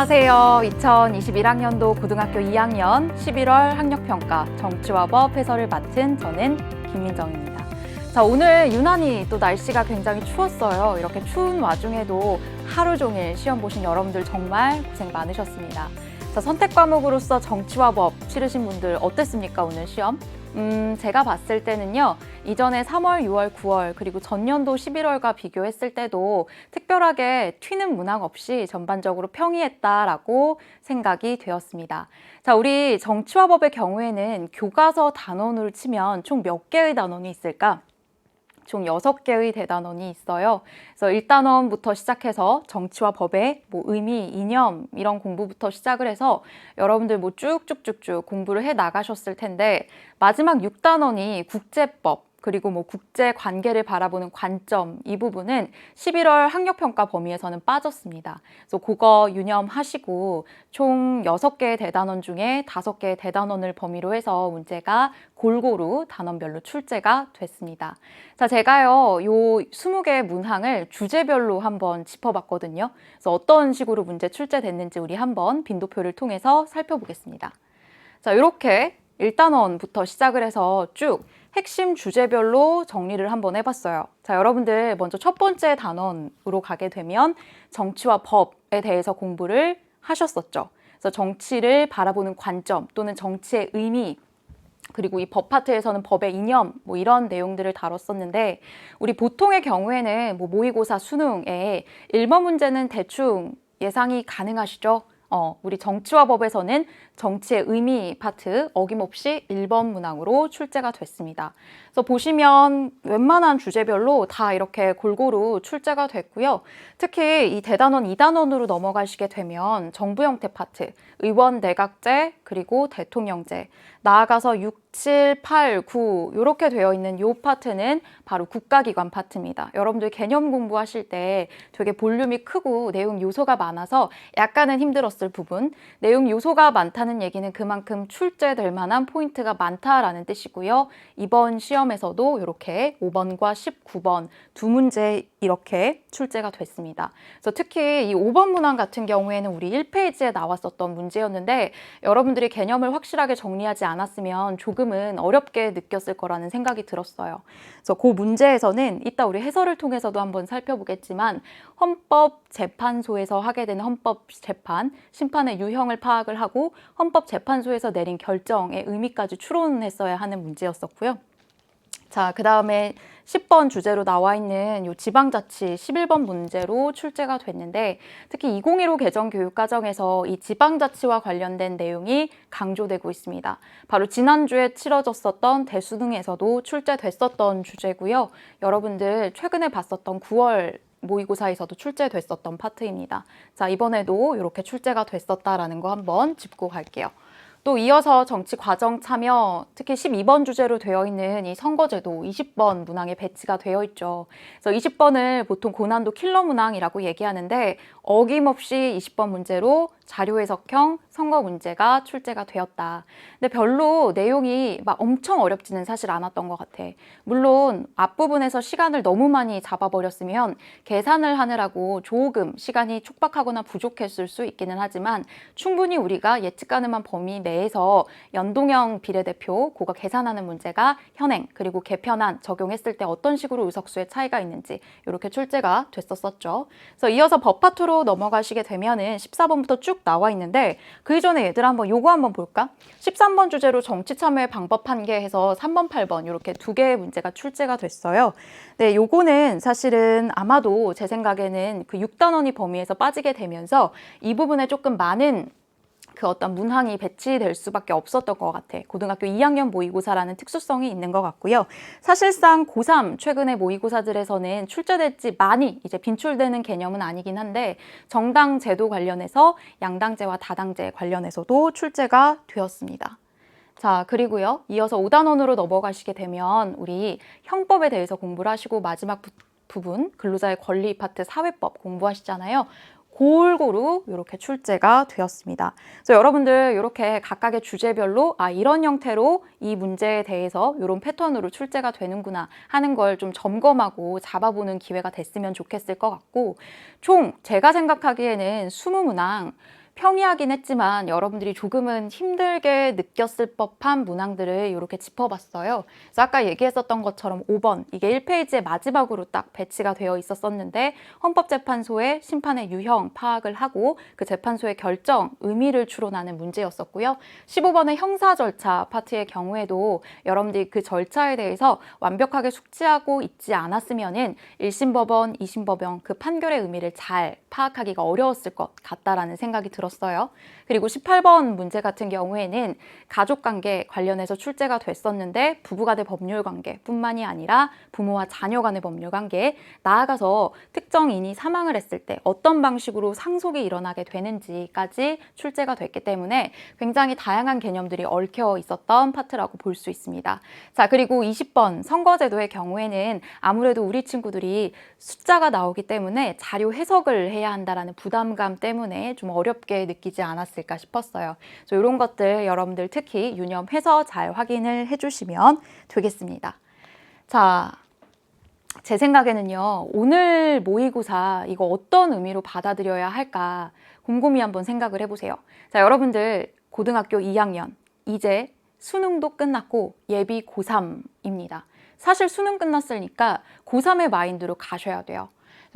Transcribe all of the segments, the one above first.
안녕하세요. 2021학년도 고등학교 2학년 11월 학력평가 정치와 법 해설을 맡은 저는 김민정입니다. 자, 오늘 유난히 또 날씨가 굉장히 추웠어요. 이렇게 추운 와중에도 하루 종일 시험 보신 여러분들 정말 고생 많으셨습니다. 자, 선택 과목으로서 정치와 법 치르신 분들 어땠습니까, 오늘 시험? 제가 봤을 때는요, 이전에 3월, 6월, 9월, 그리고 전년도 11월과 비교했을 때도 특별하게 튀는 문항 없이 전반적으로 평이했다라고 생각이 되었습니다. 자, 우리 정치와 법의 경우에는 교과서 단원으로 치면 총 몇 개의 단원이 있을까? 총 6개의 대단원이 있어요. 그래서 1단원부터 시작해서 정치와 법의 의미, 이념 이런 공부부터 시작을 해서 여러분들 쭉쭉쭉쭉 공부를 해 나가셨을 텐데 마지막 6단원이 국제법 그리고 국제 관계를 바라보는 관점 이 부분은 11월 학력평가 범위에서는 빠졌습니다. 그래서 그거 유념하시고 총 6개의 대단원 중에 5개의 대단원을 범위로 해서 문제가 골고루 단원별로 출제가 됐습니다. 자, 제가요, 요 20개의 문항을 주제별로 한번 짚어봤거든요. 그래서 어떤 식으로 문제 출제됐는지 우리 한번 빈도표를 통해서 살펴보겠습니다. 자, 이렇게 1단원부터 시작을 해서 쭉 핵심 주제별로 정리를 한번 해봤어요. 자, 여러분들 먼저 첫 번째 단원으로 가게 되면 정치와 법에 대해서 공부를 하셨었죠. 그래서 정치를 바라보는 관점 또는 정치의 의미 그리고 이 법 파트에서는 법의 이념 이런 내용들을 다뤘었는데 우리 보통의 경우에는 모의고사 수능에 1번 문제는 대충 예상이 가능하시죠? 우리 정치와 법에서는 정치의 의미 파트 어김없이 1번 문항으로 출제가 됐습니다. 그래서 보시면 웬만한 주제별로 다 이렇게 골고루 출제가 됐고요. 특히 이 대단원 2단원으로 넘어가시게 되면 정부 형태 파트, 의원 내각제 그리고 대통령제, 나아가서 6, 7, 8, 9 이렇게 되어 있는 이 파트는 바로 국가기관 파트입니다. 여러분들 개념 공부하실 때 되게 볼륨이 크고 내용 요소가 많아서 약간은 힘들었을 부분, 내용 요소가 많다는 얘기는 그만큼 출제될 만한 포인트가 많다라는 뜻이고요. 이번 시험에서도 이렇게 5번과 19번 두 문제 이렇게 출제가 됐습니다. 그래서 특히 이 5번 문항 같은 경우에는 우리 1페이지에 나왔었던 문제였는데 여러분들이 개념을 확실하게 정리하지 않았으면 조금은 어렵게 느꼈을 거라는 생각이 들었어요. 그래서 그 문제에서는 이따 우리 해설을 통해서도 한번 살펴보겠지만 헌법재판소에서 하게 되는 헌법재판, 심판의 유형을 파악을 하고 헌법재판소에서 내린 결정의 의미까지 추론했어야 하는 문제였었고요. 자, 그 다음에 10번 주제로 나와 있는 요 지방자치 11번 문제로 출제가 됐는데 특히 2015 개정 교육과정에서 이 지방자치와 관련된 내용이 강조되고 있습니다. 바로 지난주에 치러졌었던 대수능에서도 출제됐었던 주제고요. 여러분들 최근에 봤었던 9월 모의고사에서도 출제됐었던 파트입니다. 자, 이번에도 이렇게 출제가 됐었다라는 거 한번 짚고 갈게요. 또 이어서 정치 과정 참여, 특히 12번 주제로 되어 있는 이 선거제도 20번 문항에 배치가 되어 있죠. 그래서 20번을 보통 고난도 킬러 문항이라고 얘기하는데 어김없이 20번 문제로 자료 해석형 선거 문제가 출제가 되었다. 근데 별로 내용이 막 엄청 어렵지는 사실 않았던 것 같아. 물론 앞부분에서 시간을 너무 많이 잡아버렸으면 계산을 하느라고 조금 시간이 촉박하거나 부족했을 수 있기는 하지만 충분히 우리가 예측 가능한 범위 내에서 연동형 비례대표 그거 계산하는 문제가 현행 그리고 개편안 적용했을 때 어떤 식으로 의석수의 차이가 있는지 이렇게 출제가 됐었죠. 그래서 이어서 법 파트로 넘어가시게 되면은 14번부터 쭉 나와 있는데 그 이전에 얘들아 한번 요거 한번 볼까? 13번 주제로 정치 참여의 방법 한계해서 3번, 8번 이렇게 두 개의 문제가 출제가 됐어요. 네, 요거는 사실은 아마도 제 생각에는 그 6단원이 범위에서 빠지게 되면서 이 부분에 조금 많은 그 어떤 문항이 배치될 수밖에 없었던 것 같아. 고등학교 2학년 모의고사라는 특수성이 있는 것 같고요. 사실상 고3 최근의 모의고사들에서는 출제될지 많이 이제 빈출되는 개념은 아니긴 한데 정당 제도 관련해서 양당제와 다당제 관련해서도 출제가 되었습니다. 자, 그리고요. 이어서 5단원으로 넘어가시게 되면 우리 형법에 대해서 공부를 하시고 마지막 부분 근로자의 권리 파트 사회법 공부하시잖아요. 골고루 이렇게 출제가 되었습니다. 그래서 여러분들 이렇게 각각의 주제별로 이런 형태로 이 문제에 대해서 이런 패턴으로 출제가 되는구나 하는 걸 좀 점검하고 잡아보는 기회가 됐으면 좋겠을 것 같고 총 제가 생각하기에는 20문항 평이하긴 했지만 여러분들이 조금은 힘들게 느꼈을 법한 문항들을 이렇게 짚어봤어요. 그래서 아까 얘기했었던 것처럼 5번, 이게 1페이지의 마지막으로 딱 배치가 되어 있었는데 헌법재판소의 심판의 유형 파악을 하고 그 재판소의 결정, 의미를 추론하는 문제였었고요. 15번의 형사 절차 파트의 경우에도 여러분들이 그 절차에 대해서 완벽하게 숙지하고 있지 않았으면은 1심 법원, 2심 법원 그 판결의 의미를 잘 파악하기가 어려웠을 것 같다라는 생각이 들었어요. 그리고 18번 문제 같은 경우에는 가족관계 관련해서 출제가 됐었는데 부부간의 법률관계뿐만이 아니라 부모와 자녀 간의 법률관계, 나아가서 특정인이 사망을 했을 때 어떤 방식으로 상속이 일어나게 되는지까지 출제가 됐기 때문에 굉장히 다양한 개념들이 얽혀 있었던 파트라고 볼 수 있습니다. 자, 그리고 20번 선거제도의 경우에는 아무래도 우리 친구들이 숫자가 나오기 때문에 자료 해석을 해야 한다라는 부담감 때문에 좀 어렵게 느끼지 않았을까 싶었어요. 그래서 이런 것들 여러분들 특히 유념해서 잘 확인을 해주시면 되겠습니다. 자, 제 생각에는요, 오늘 모의고사 이거 어떤 의미로 받아들여야 할까 곰곰이 한번 생각을 해보세요. 자, 여러분들 고등학교 2학년 이제 수능도 끝났고 예비 고3입니다. 사실 수능 끝났으니까 고3의 마인드로 가셔야 돼요.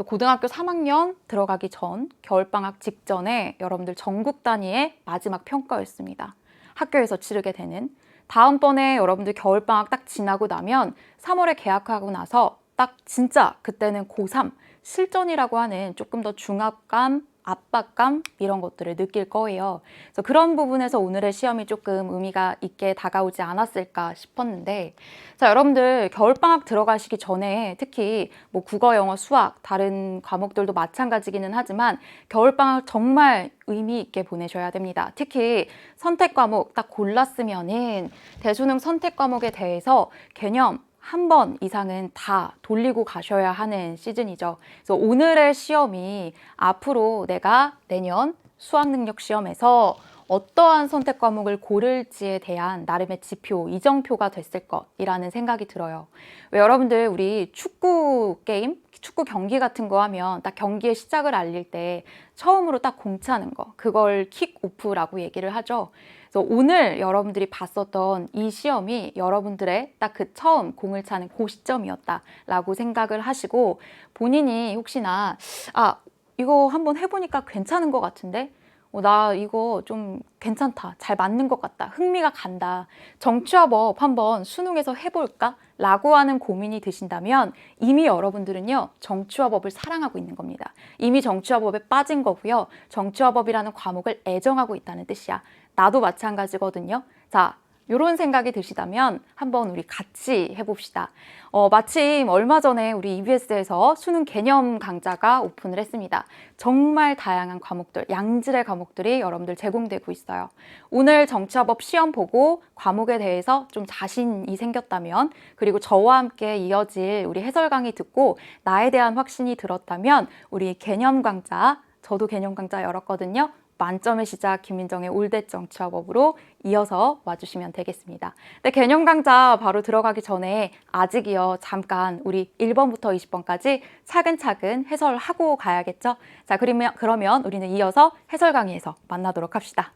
고등학교 3학년 들어가기 전 겨울방학 직전에 여러분들 전국 단위의 마지막 평가였습니다. 학교에서 치르게 되는. 다음번에 여러분들 겨울방학 딱 지나고 나면 3월에 개학하고 나서 딱 진짜 그때는 고3 실전이라고 하는 조금 더 중압감, 압박감 이런 것들을 느낄 거예요. 그래서 그런 부분에서 오늘의 시험이 조금 의미가 있게 다가오지 않았을까 싶었는데, 자, 여러분들 겨울방학 들어가시기 전에 특히 뭐 국어, 영어, 수학 다른 과목들도 마찬가지기는 하지만 겨울방학 정말 의미 있게 보내셔야 됩니다. 특히 선택 과목 딱 골랐으면은 대수능 선택 과목에 대해서 개념 한 번 이상은 다 돌리고 가셔야 하는 시즌이죠. 그래서 오늘의 시험이 앞으로 내가 내년 수학능력 시험에서 어떠한 선택 과목을 고를지에 대한 나름의 지표, 이정표가 됐을 것이라는 생각이 들어요. 왜 여러분들 우리 축구 게임, 축구 경기 같은 거 하면 딱 경기의 시작을 알릴 때 처음으로 딱 공 차는 거, 그걸 킥오프라고 얘기를 하죠. 그래서 오늘 여러분들이 봤었던 이 시험이 여러분들의 딱 그 처음 공을 차는 그 시점이었다라고 생각을 하시고, 본인이 혹시나 이거 한번 해보니까 괜찮은 것 같은데 나 이거 좀 괜찮다, 잘 맞는 것 같다, 흥미가 간다, 정치화법 한번 수능에서 해볼까? 라고 하는 고민이 드신다면 이미 여러분들은요 정치화법을 사랑하고 있는 겁니다. 이미 정치화법에 빠진 거고요. 정치화법이라는 과목을 애정하고 있다는 뜻이야. 나도 마찬가지거든요. 자, 이런 생각이 드시다면 한번 우리 같이 해봅시다. 마침 얼마 전에 우리 EBS에서 수능 개념 강좌가 오픈을 했습니다. 정말 다양한 과목들, 양질의 과목들이 여러분들 제공되고 있어요. 오늘 정치화법 시험 보고 과목에 대해서 좀 자신이 생겼다면, 그리고 저와 함께 이어질 우리 해설 강의 듣고 나에 대한 확신이 들었다면 우리 개념 강좌, 저도 개념 강좌 열었거든요. 만점의 시작 김민정의 올댓 정치화법으로 이어서 와주시면 되겠습니다. 근데 개념 강좌 바로 들어가기 전에 아직이요, 잠깐 우리 1번부터 20번까지 차근차근 해설하고 가야겠죠? 자, 그러면 우리는 이어서 해설 강의에서 만나도록 합시다.